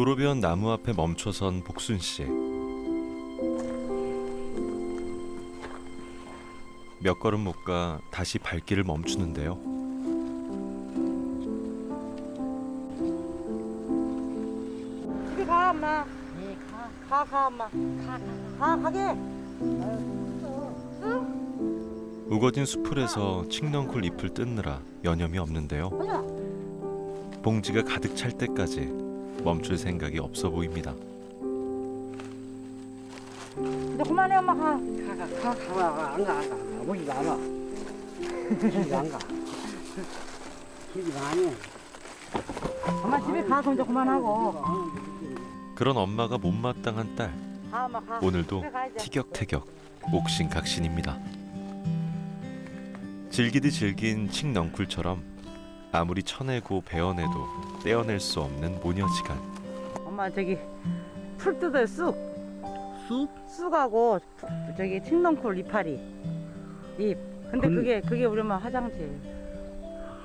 도로변 나무 앞에 멈춰선 복순 씨. 몇 걸음 못 가 다시 발길을 멈추는데요. 집에 가, 엄마. 네, 가, 엄마. 가게. 우거진 수풀에서 칡넝쿨 잎을 뜯느라 여념이 없는데요. 봉지가 가득 찰 때까지 멈출 생각이 없어 보입니다. 이제 그만해, 엄마. 가. 안 가. 아버지가 안 와. 집에 안 가. 집이 아니야. 엄마 집에 가, 그럼 이제 그만하고. 그런 엄마가 못마땅한 딸. 가, 엄마, 가. 오늘도 집에 가, 이제. 티격태격 옥신각신입니다. 질기디 질긴 칡넝쿨처럼 아무리 쳐내고 베어내도 떼어낼 수 없는 모녀지간. 엄마, 저기, 풀 뜯어요, 쑥. 쑥? 쑥하고, 저기, 칡넝쿨 이파리. 잎. 근데 그게 우리 엄마 화장지예요.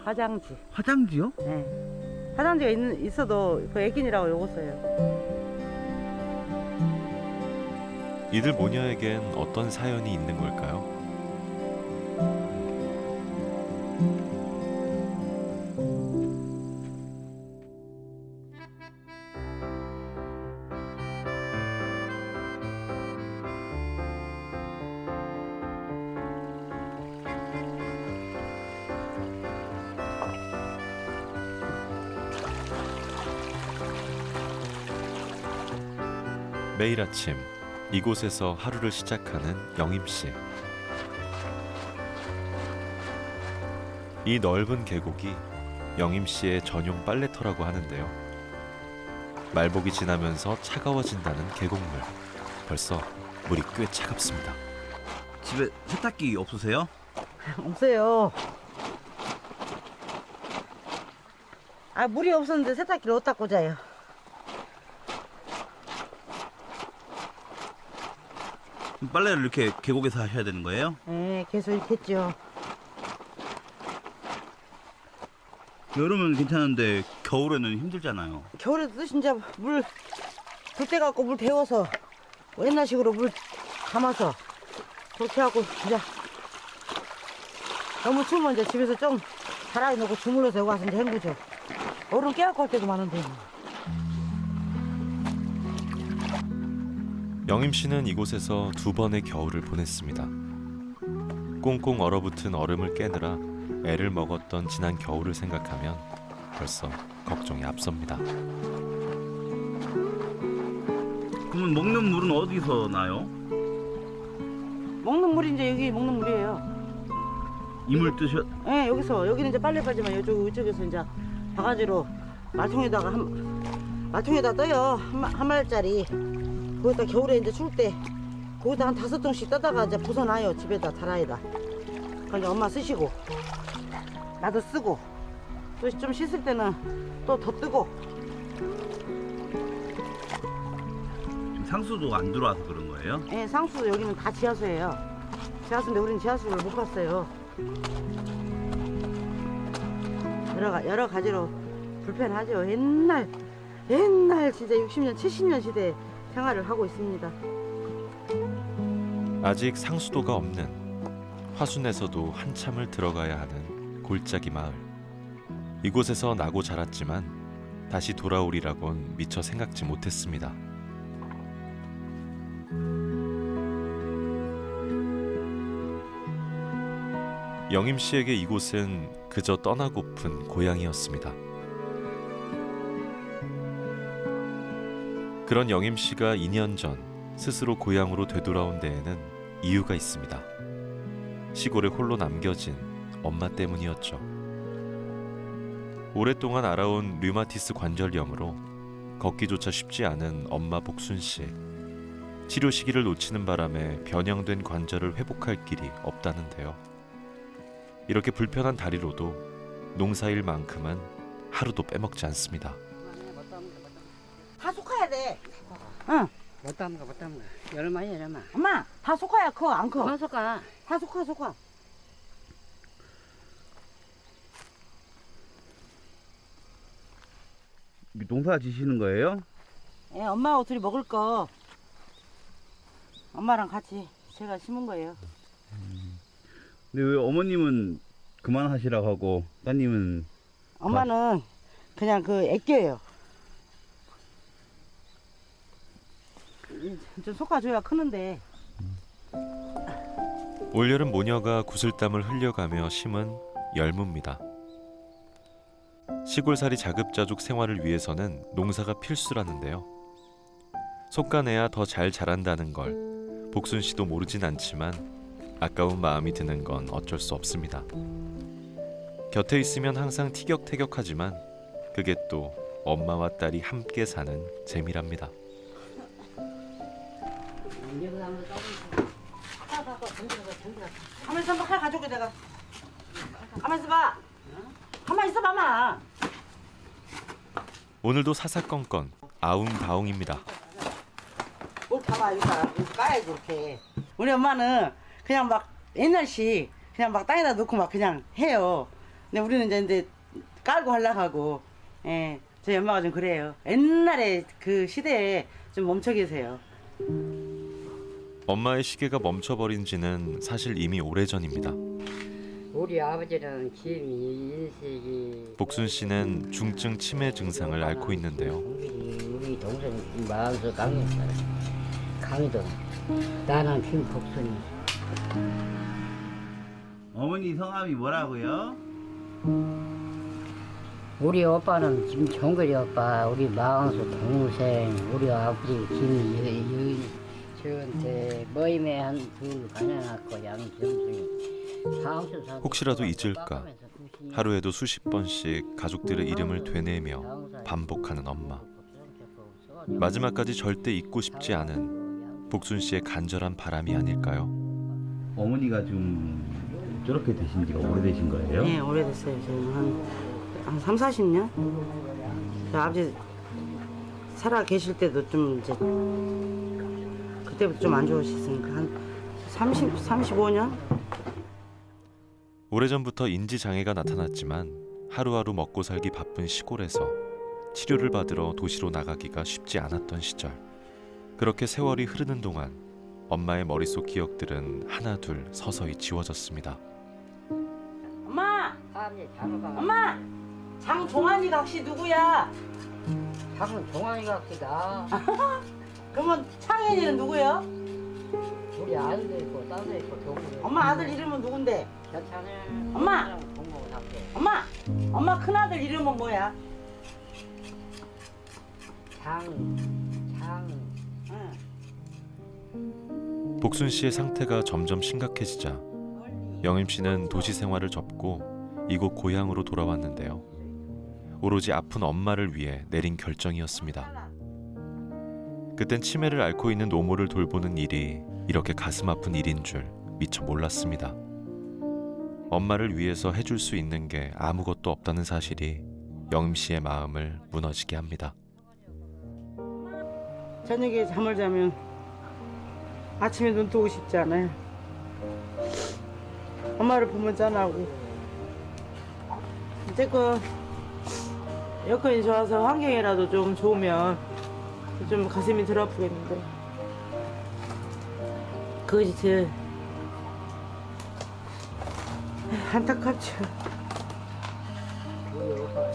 화장지. 화장지요? 네. 화장지가 있어도 그 애긴이라고 요거 써요. 이들 모녀에겐 어떤 사연이 있는 걸까요? 매일 아침 이곳에서 하루를 시작하는 영임 씨. 이 넓은 계곡이 영임 씨의 전용 빨래터라고 하는데요. 말복이 지나면서 차가워진다는 계곡물. 벌써 물이 꽤 차갑습니다. 집에 세탁기 없으세요? 없어요. 아, 물이 없었는데 세탁기를 어디다 꽂아요? 빨래를 이렇게 계곡에서 하셔야 되는 거예요? 네, 계속 이렇게 했죠. 여름은 괜찮은데 겨울에는 힘들잖아요. 겨울에도 진짜 물, 불때 갖고 물 데워서 옛날식으로 물 감아서 그렇게 하고 진짜 너무 추우면 이제 집에서 좀 자라게 놓고 주물러서 여기 와서 이제 헹구죠. 얼음 깨갖고 할 때도 많은데. 영임 씨는 이곳에서 2번의 겨울을 보냈습니다. 꽁꽁 얼어붙은 얼음을 깨느라 애를 먹었던 지난 겨울을 생각하면 벌써 걱정이 앞섭니다. 그러면 먹는 물은 어디서 나요? 먹는 물이 이제 여기 먹는 물이에요. 이물 뜨셔? 네, 여기는 이제 빨래 빠지면 이쪽에서 이제 바가지로 말통에다가 말통에다 떠요. 한 말짜리. 거기다 겨울에 이제 추울 때 거기다 한 5통씩 떠다가 이제 벗어놔요. 집에다 다라에다. 그럼 이제 엄마 쓰시고 나도 쓰고 또 좀 씻을 때는 또 더 뜨고. 지금 상수도 안 들어와서 그런 거예요? 네, 상수 여기는 다 지하수예요. 지하수인데 우리는 지하수를 못 봤어요. 여러 가지로 불편하죠. 옛날 진짜 60년 70년 시대 생활을 하고 있습니다. 아직 상수도가 없는 화순에서도 한참을 들어가야 하는 골짜기 마을. 이곳에서 나고 자랐지만 다시 돌아오리라곤 미처 생각지 못했습니다. 영임 씨에게 이곳은 그저 떠나고픈 고향이었습니다. 그런 영임 씨가 2년 전 스스로 고향으로 되돌아온 데에는 이유가 있습니다. 시골에 홀로 남겨진 엄마 때문이었죠. 오랫동안 알아온 류마티스 관절염으로 걷기조차 쉽지 않은 엄마 복순 씨. 치료 시기를 놓치는 바람에 변형된 관절을 회복할 길이 없다는데요. 이렇게 불편한 다리로도 농사일만큼은 하루도 빼먹지 않습니다. 다 속아야 돼. 응. 못 담가. 여름아. 엄마, 다 속아야 커, 안 커? 그만 가. 다 속아. 농사 지시는 거예요? 예, 엄마하고 둘이 먹을 거 엄마랑 같이 제가 심은 거예요. 근데 왜 어머님은 그만하시라고 하고 따님은 엄마는 그냥 애껴요. 좀 솎아줘야 크는데. 올여름 모녀가 구슬땀을 흘려가며 심은 열무입니다. 시골살이 자급자족 생활을 위해서는 농사가 필수라는데요. 솎아내야 더 잘 자란다는 걸 복순 씨도 모르진 않지만 아까운 마음이 드는 건 어쩔 수 없습니다. 곁에 있으면 항상 티격태격하지만 그게 또 엄마와 딸이 함께 사는 재미랍니다. 가만히 있어봐, 칼 가져올게 내가. 가만히 있어봐. 가만히 있어봐, 마. 오늘도 사사건건 아웅다웅입니다. 뭘 봐봐, 여기다 까야지 이렇게. 우리 엄마는 그냥 막 옛날식 그냥 막 땅에다 놓고 막 그냥 해요. 근데 우리는 이제 깔고 하려고 하고. 예, 저희 엄마가 좀 그래요. 옛날에 그 시대에 좀 멈춰 계세요. 엄마의 시계가 멈춰버린 지는 사실 이미 오래전입니다. 우리 아버지는 김이 인식이 복순 씨는 중증 치매 증상을 앓고 있는데요. 우리 동생 마음서 강했어요. 강희도 나는 김복순이. 어머니 성함이 뭐라고요? 우리 오빠는 김종걸이 오빠, 우리 마왕수 동생, 우리 아버지 김유인, 저한테 모임에 한둘 가녀놨고 양정순이. 혹시라도 잊을까 하루에도 수십 번씩 가족들의 이름을 되뇌며 반복하는 엄마. 마지막까지 절대 잊고 싶지 않은 복순 씨의 간절한 바람이 아닐까요? 어머니가 좀 저렇게 되신 지가 오래되신 거예요? 네, 오래됐어요. 지금 한 3, 40년? 저 아버지 살아 계실 때도 좀 이제 그때부터 좀 안 좋으셨으니까 한 35년? 오래전부터 인지장애가 나타났지만 하루하루 먹고 살기 바쁜 시골에서 치료를 받으러 도시로 나가기가 쉽지 않았던 시절. 그렇게 세월이 흐르는 동안 엄마의 머릿속 기억들은 하나둘 서서히 지워졌습니다. 엄마! 엄마! 장종환이가 혹시 누구야? 장은 종환이가 크다. 그러면 창현이는 누구야? 우리 아들도 있고 딸도 있고 동생. 엄마 아들 이름은 누군데? 괜찮아. 엄마! 공부고 살게. 엄마! 엄마 큰아들 이름은 뭐야? 장. 응. 복순 씨의 상태가 점점 심각해지자 영임 씨는 도시 생활을 접고 이곳 고향으로 돌아왔는데요. 오로지 아픈 엄마를 위해 내린 결정이었습니다. 그땐 치매를 앓고 있는 노모를 돌보는 일이 이렇게 가슴 아픈 일인 줄 미처 몰랐습니다. 엄마를 위해서 해줄 수 있는 게 아무것도 없다는 사실이 영임 씨의 마음을 무너지게 합니다. 저녁에 잠을 자면 아침에 눈 뜨고 싶지 않아요. 엄마를 보면 짠하고. 어쨌건 여건이 좋아서 환경이라도 좀 좋으면 좀 가슴이 덜 아프겠는데 그것이 제일 안타깝죠.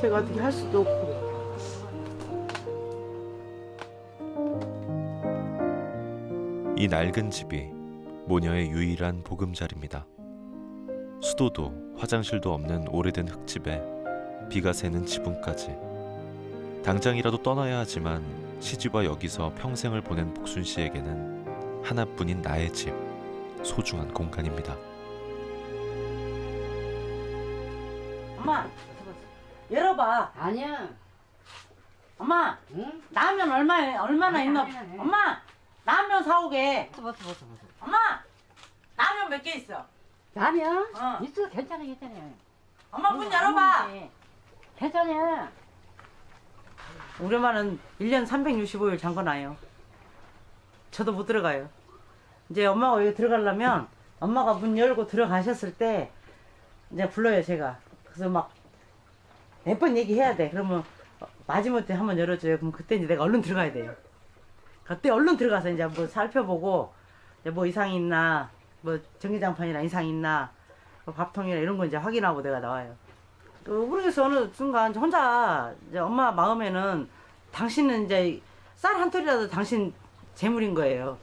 제가 어떻게 할 수도 없고. 이 낡은 집이 모녀의 유일한 보금자리입니다. 수도도 화장실도 없는 오래된 흙집에 비가 새는 지붕까지. 당장이라도 떠나야 하지만 시집와 여기서 평생을 보낸 복순 씨에게는 하나뿐인 나의 집, 소중한 공간입니다. 엄마, 열어봐. 아니야. 엄마, 응? 라면 얼마나 있나? 엄마, 라면 사오게. 엄마, 라면 몇 개 있어? 라면? 어. 있어. 괜찮아. 엄마 문 열어봐. 괜찮아. 우리 엄마는 1년 365일 잠궈놔요. 저도 못 들어가요. 이제 엄마가 여기 들어가려면 엄마가 문 열고 들어가셨을 때 이제 불러요, 제가. 그래서 막 몇 번 얘기해야 돼. 그러면 마지못해 한번 열어줘요. 그럼 그때 이제 내가 얼른 들어가야 돼요. 그때 얼른 들어가서 이제 뭐 살펴보고 이제 뭐 이상이 있나, 뭐 전기장판이나 이상이 있나, 뭐 밥통이나 이런 거 이제 확인하고 내가 나와요. 또 모르겠어. 어느 순간 혼자 이제 엄마 마음에는 당신은 이제 쌀 한 톨이라도 당신 재물인 거예요.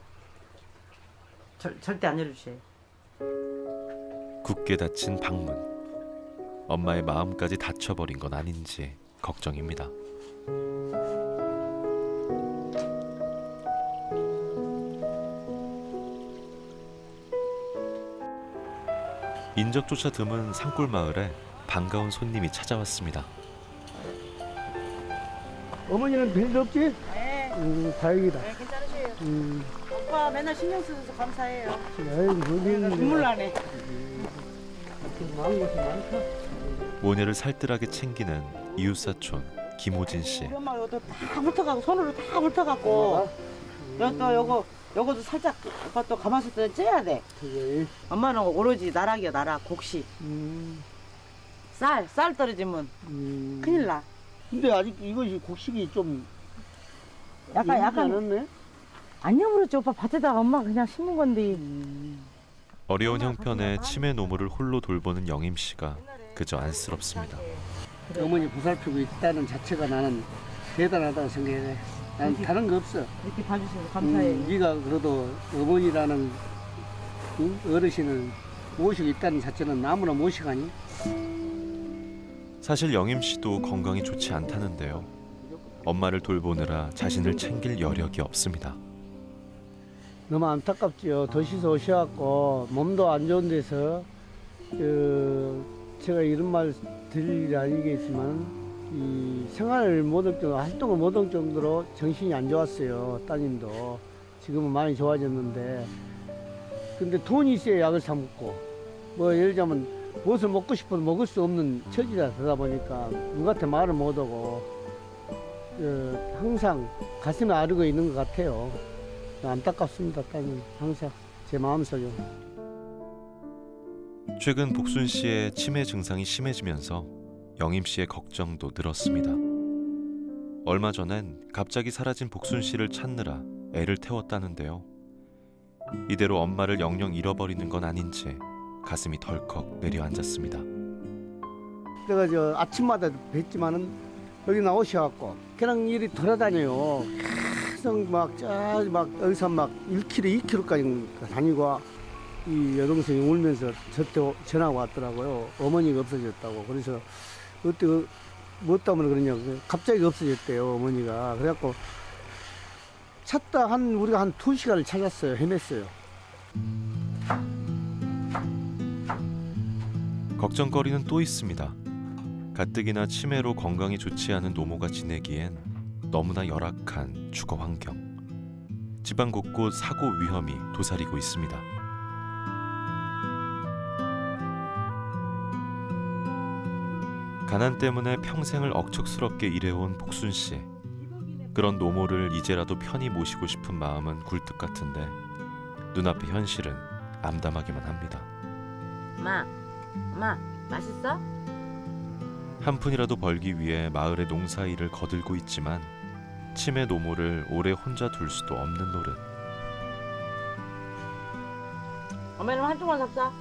절대 안 열어주세요. 굳게 닫힌 방문. 엄마의 마음까지 닫혀버린 건 아닌지 걱정입니다. 인적조차 드문 산골 마을에 반가운 손님이 찾아왔습니다. 어머니는 별일 없지? 네. 다행이다. 네, 괜찮으세요. 오빠 맨날 신경 써줘서 감사해요. 아이, 눈물 나네. 마음 고생 많다. 모녀를 살뜰하게 챙기는 이웃사촌 김호진 씨. 우리 엄마 이것도 다 훑어갖고 손으로 다 훑어갖고 요거 요거도 살짝 오빠 또 가마솥에 쪄야 돼. 그래. 엄마는 오로지 나락이야 나락 곡식. 쌀 떨어지면 큰일 나. 근데 아직 이것이 곡식이 좀 약간 않았네. 안 여물었지 오빠 밭에다가 엄마 그냥 심은 건데. 어려운 형편에 치매 노무를 홀로 돌보는 영임 씨가 그저 안쓰럽습니다. 어머니 보살피고 있다는 자체가 나는 대단하다고 생각해. 난 다른 거 없어. 이렇게 봐주셔서 감사해요. 네가 그래도 어머니라는 어르신을 모시고 있다는 자체는 아무나 모시가니. 사실 영임 씨도 건강이 좋지 않다는데요. 엄마를 돌보느라 자신을 챙길 여력이 없습니다. 너무 안타깝지요. 도시에서 오셔갖고 몸도 안 좋은 데서 제가 이런 말 드릴 일이 아니겠지만 이 생활을 못할 정도, 활동을 못할 정도로 정신이 안 좋았어요. 따님도 지금은 많이 좋아졌는데, 근데 돈이 있어야 약을 사 먹고, 뭐 예를 들자면 무엇을 먹고 싶어도 먹을 수 없는 처지라 되다 보니까 누구한테 말을 못하고 항상 가슴에 아르고 있는 것 같아요. 안타깝습니다. 따님 항상 제 마음속에. 최근 복순 씨의 치매 증상이 심해지면서 영임 씨의 걱정도 늘었습니다. 얼마 전엔 갑자기 사라진 복순 씨를 찾느라 애를 태웠다는데요. 이대로 엄마를 영영 잃어버리는 건 아닌지 가슴이 덜컥 내려앉았습니다. 내가 저 아침마다 뵀지만은 여기 나오셔갖고 그냥 일이 돌아다녀요. 계속 막 여기서 막 1km, 2km까지 다니고 이 여동생이 울면서 저한테 전화가 왔더라고요. 어머니가 없어졌다고. 그래서 그때 뭐 때문에 그러냐고. 갑자기 없어졌대요, 어머니가. 그래갖고 찾다 우리가 한 2시간을 찾았어요. 헤맸어요. 걱정거리는 또 있습니다. 가뜩이나 치매로 건강이 좋지 않은 노모가 지내기엔 너무나 열악한 주거 환경. 집안 곳곳 사고 위험이 도사리고 있습니다. 가난 때문에 평생을 억척스럽게 일해온 복순 씨. 그런 노모를 이제라도 편히 모시고 싶은 마음은 굴뚝 같은데 눈앞의 현실은 암담하기만 합니다. 엄마 맛있어? 한 푼이라도 벌기 위해 마을의 농사일을 거들고 있지만 치매 노모를 오래 혼자 둘 수도 없는 노릇. 엄마는 한쪽만 잡자.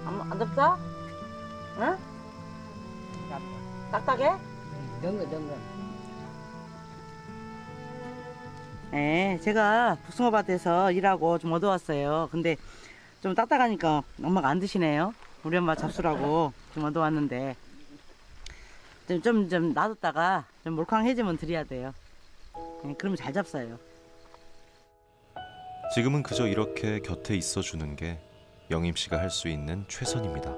안 잡자? 응? 딱딱해? 덩근. 네, 제가 복숭아밭에서 일하고 좀 얻어왔어요. 근데 좀 딱딱하니까 엄마가 안 드시네요. 우리 엄마 잡수라고 좀 얻어왔는데 좀 놔뒀다가 좀 몰캉해지면 드려야 돼요. 네, 그러면 잘 잡숴요. 지금은 그저 이렇게 곁에 있어주는 게 영임 씨가 할 수 있는 최선입니다.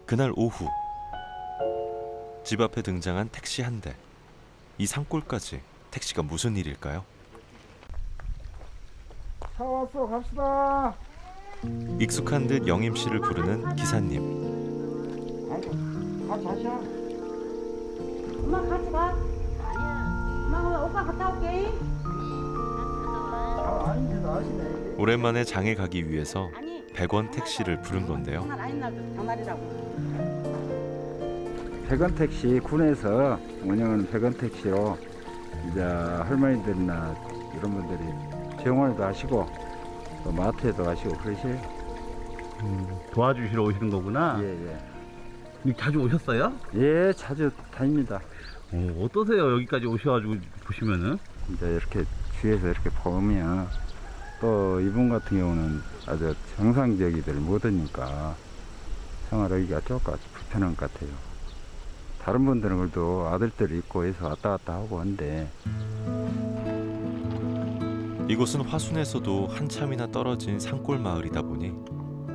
그날 오후 집 앞에 등장한 택시 한 대. 이 산골까지 택시가 무슨 일일까요? 차 왔어, 갑시다. 익숙한 듯 영임 씨를 부르는 기사님. 같이 하셔. 엄마 같이 가. 아니야. 엄마 오빠 갔다 올게. 아닌데도 아시네. 오랜만에 장에 가기 위해서 아니. 100원 택시를 부른 건데요. 장난 아닌 날도 장날이라고. 100원 택시 군에서 운영하는 100원 택시로 이제 할머니들이나 이런 분들이 병원에도 하시고 또 마트에도 가시고 그러세요. 도와주시러 오시는 거구나. 예예. 여기 자주 오셨어요? 예, 자주 다닙니다. 어떠세요? 여기까지 오셔가지고 보시면은. 이제 이렇게 주위에서 이렇게 보면 또 이분 같은 경우는 아주 정상적이들 못하니까 생활하기가 조금 불편한 것 같아요. 다른 분들은 그래도 아들들이 있고 해서 왔다 갔다 하고 한데 이곳은 화순에서도 한참이나 떨어진 산골 마을이다 보니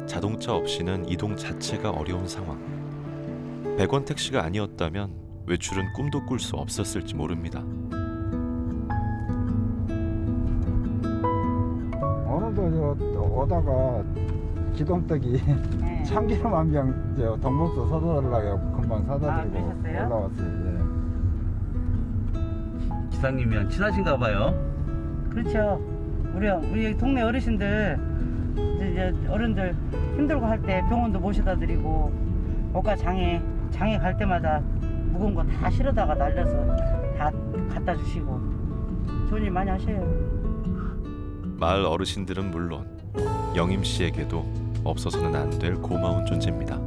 자동차 없이는 이동 자체가 어려운 상황. 100원 택시가 아니었다면 외출은 꿈도 꿀 수 없었을지 모릅니다. 오늘도 저 오다가 기동떡이 네. 참기름 한 병 동복도 사다 달라고 금방 사다 드리고 그러셨어요? 올라왔어요. 기사님이랑 친하신가 봐요. 그렇죠. 우리 동네 어르신들 이제 어른들 힘들고 할 때 병원도 모셔다 드리고 옷과 장에 갈 때마다 무거운 거 다 실어다가 날려서 다 갖다 주시고 좋은 일 많이 하셔요. 마을 어르신들은 물론 영임 씨에게도 없어서는 안 될 고마운 존재입니다.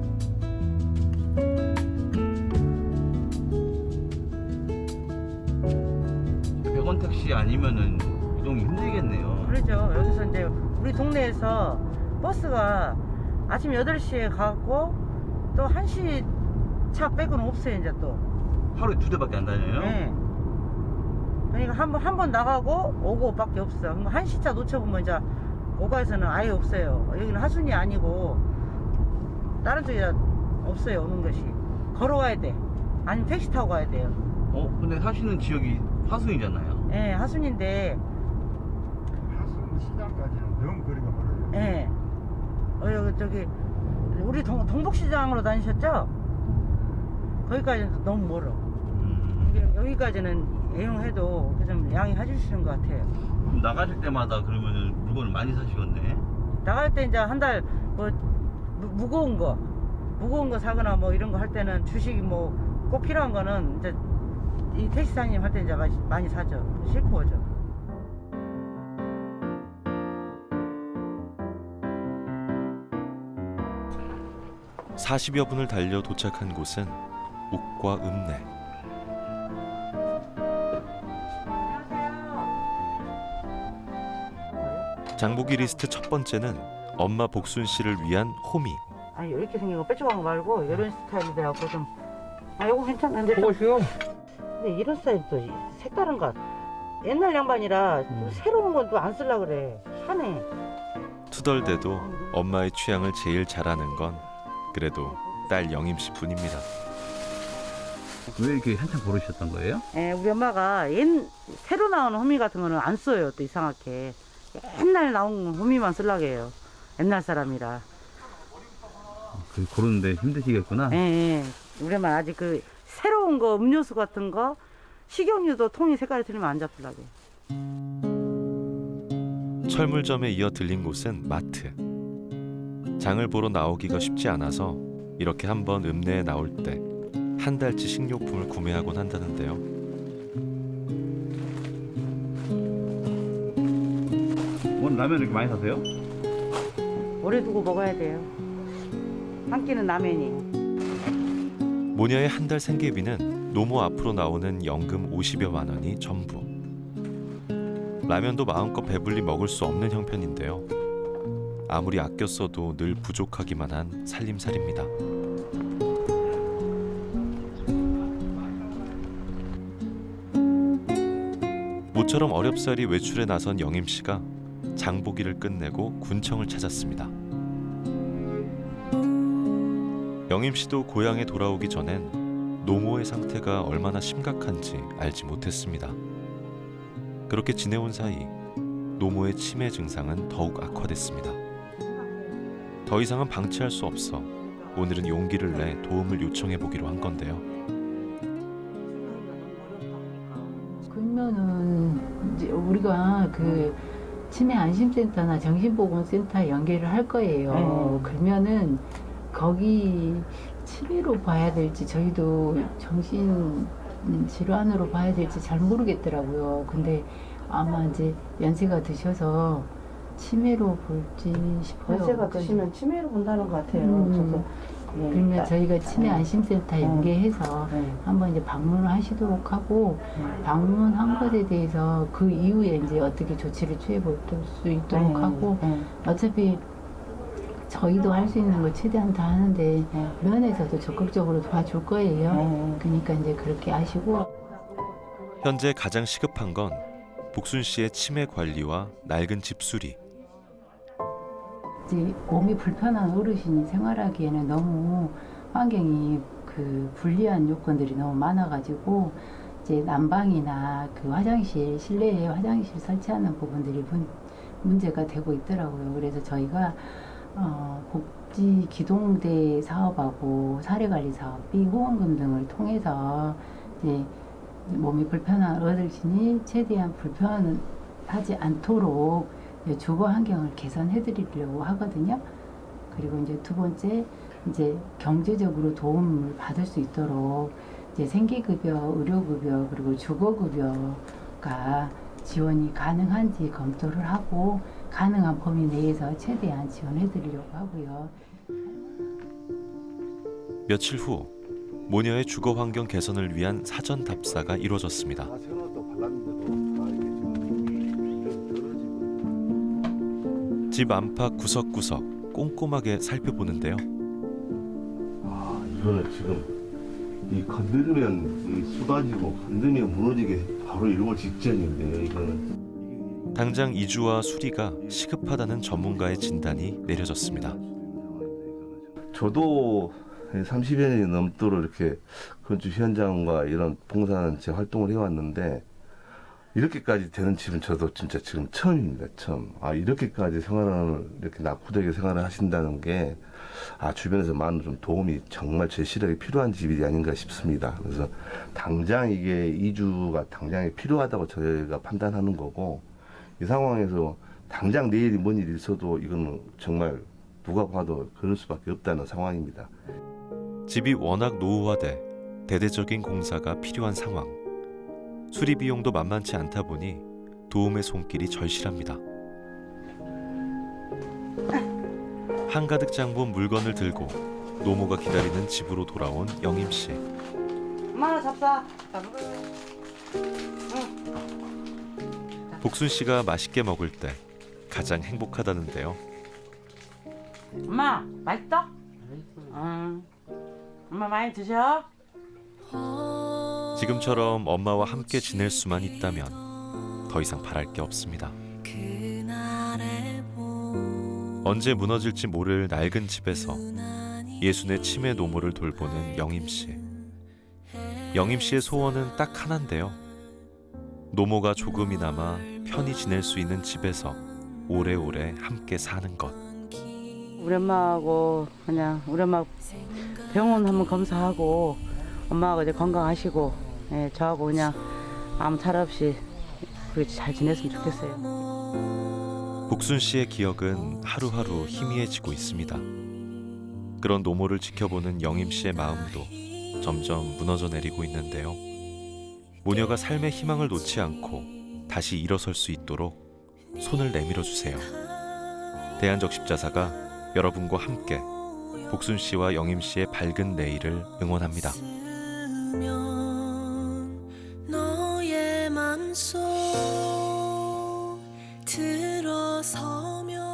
백원 택시 아니면은 이동이 힘들겠네요. 그러죠. 여기서 이제 우리 동네에서 버스가 아침 8시에 가고 또 1시 차 빼고는 없어요. 이제 또. 하루에 2대밖에 안 다녀요? 네. 그러니까 한 번 나가고 오고밖에 없어. 그럼 1시 차 놓쳐보면 이제 오가에서는 아예 없어요. 여기는 하순이 아니고 다른 쪽이라 없어요. 오는 것이. 걸어와야 돼. 아니면 택시 타고 가야 돼요. 근데 사시는 지역이 화순이잖아요. 예, 하순인데 하순 시장까지는 너무 거리가 멀어요. 예. 여기 저기 우리 동북시장으로 다니셨죠? 거기까지는 너무 멀어. 여기까지는 애용해도 좀 양해해 주시는 것 같아요. 그럼 나가실 때마다 그러면은 물건을 많이 사시겠네. 나갈 때 이제 한 달 뭐 무거운 거 사거나 뭐 이런 거 할 때는 주식이 뭐 꼭 필요한 거는 이제 이 택시사님 할 때 이제 많이 사죠. 싣고 오죠. (40여 분을) 달려 도착한 곳은 옥과 읍내. 장보기 리스트 첫 번째는 엄마 복순 씨를 위한 호미. 아니 이렇게 생긴 거 뾰족한 거 말고 이런 스타일이 돼갖고 좀 요거 괜찮은데 좀, 그것이요? 근데 이런 스타일도 색다른 것 옛날 양반이라 또 새로운 건 또 안 쓰려고 그래. 사네. 투덜대도 엄마의 취향을 제일 잘 아는 건 그래도 딸 영임 씨 뿐입니다. 왜 이렇게 한참 고르셨던 거예요? 예, 우리 엄마가 새로 나오는 호미 같은 거는 안 써요. 또 이상하게 옛날 나온 호미만 쓰려고 해요. 옛날 사람이라. 고르는데 힘드시겠구나. 예, 예. 우리 엄마 아직 그 새로운 거 음료수 같은 거 식용유도 통이 색깔이 틀리면 안 잡으려고 해요. 철물점에 이어 들린 곳은 마트. 장을 보러 나오기가 쉽지 않아서 이렇게 한번 읍내에 나올 때 한 달치 식료품을 구매하곤 한다는데요. 오늘 라면 이렇게 많이 사세요? 오래 두고 먹어야 돼요. 한 끼는 라면이. 모녀의 한 달 생계비는 노모 앞으로 나오는 연금 50여만 원이 전부. 라면도 마음껏 배불리 먹을 수 없는 형편인데요. 아무리 아껴 써도 늘 부족하기만 한 살림살이입니다. 모처럼 어렵사리 외출에 나선 영임 씨가 장보기를 끝내고 군청을 찾았습니다. 영임 씨도 고향에 돌아오기 전엔 노모의 상태가 얼마나 심각한지 알지 못했습니다. 그렇게 지내온 사이 노모의 치매 증상은 더욱 악화됐습니다. 더 이상은 방치할 수 없어 오늘은 용기를 내 도움을 요청해 보기로 한 건데요. 그러면은 이제 우리가 그 치매 안심센터나 정신보건센터에 연계를 할 거예요. 그러면은 거기 치매로 봐야 될지 저희도 정신 질환으로 봐야 될지 잘 모르겠더라고요. 근데 아마 이제 연세가 드셔서 치매로 볼지 싶어요. 연세가 드시면 치매로 본다는 것 같아요. 저도 그러면 저희가 치매 안심센터 연계해서 한번 이제 방문을 하시도록 하고 방문한 것에 대해서 그 이후에 이제 어떻게 조치를 취해 볼 수 있도록 하고 어차피 저희도 할 수 있는 걸 최대한 다 하는데 면에서도 적극적으로 도와줄 거예요. 그러니까 이제 그렇게 하시고 현재 가장 시급한 건 복순 씨의 치매 관리와 낡은 집 수리. 이제 몸이 불편한 어르신이 생활하기에는 너무 환경이 그 불리한 요건들이 너무 많아가지고 이제 난방이나 그 화장실 실내에 화장실 설치하는 부분들이 문제가 되고 있더라고요. 그래서 저희가 복지 기동대 사업하고 사례관리 사업비 후원금 등을 통해서 이제 몸이 불편한 어르신이 최대한 불편하지 않도록 주거 환경을 개선해 드리려고 하거든요. 그리고 이제 두 번째 이제 경제적으로 도움을 받을 수 있도록 이제 생계급여, 의료급여 그리고 주거급여가 지원이 가능한지 검토를 하고 가능한 범위 내에서 최대한 지원해 드리려고 하고요. 며칠 후 모녀의 주거 환경 개선을 위한 사전 답사가 이루어졌습니다. 집 안팎 구석구석 꼼꼼하게 살펴보는데요. 이거는 지금 이 건드리면 쏟아지고 건드리면 무너지게 바로 이러고 직전인데요. 이거는 당장 이주와 수리가 시급하다는 전문가의 진단이 내려졌습니다. 저도 30여 년이 넘도록 이렇게 건축 현장과 이런 봉사단체 활동을 해왔는데 이렇게까지 되는 집은 저도 진짜 지금 처음입니다. 처음. 이렇게까지 생활을 이렇게 낙후되게 생활을 하신다는 게 주변에서 많은 좀 도움이 정말 제실하게 필요한 집이 아닌가 싶습니다. 그래서 당장 이게 이주가 당장에 필요하다고 저희가 판단하는 거고 이 상황에서 당장 내일이 뭔 일이 있어도 이거는 정말 누가 봐도 그럴 수밖에 없다는 상황입니다. 집이 워낙 노후화돼 대대적인 공사가 필요한 상황. 수리 비용도 만만치 않다 보니 도움의 손길이 절실합니다. 한가득 장본 물건을 들고 노모가 기다리는 집으로 돌아온 영임 씨. 엄마 잡사. 복순 씨가 맛있게 먹을 때 가장 행복하다는데요. 엄마 맛있어? 엄마 많이 드셔? 지금처럼 엄마와 함께 지낼 수만 있다면 더 이상 바랄 게 없습니다. 언제 무너질지 모를 낡은 집에서 예순의 치매 노모를 돌보는 영임 씨. 영임 씨의 소원은 딱 하나인데요. 노모가 조금이나마 편히 지낼 수 있는 집에서 오래오래 함께 사는 것. 우리 엄마하고 그냥 우리 엄마 병원 한번 검사하고 엄마하고 이제 건강하시고 저하고 그냥 아무 탈 없이 그렇게 잘 지냈으면 좋겠어요. 복순 씨의 기억은 하루하루 희미해지고 있습니다. 그런 노모를 지켜보는 영임 씨의 마음도 점점 무너져 내리고 있는데요. 모녀가 삶의 희망을 놓지 않고 다시 일어설 수 있도록 손을 내밀어 주세요. 대한적십자사가 여러분과 함께 복순 씨와 영임 씨의 밝은 내일을 응원합니다. 너의 맘속 들어서면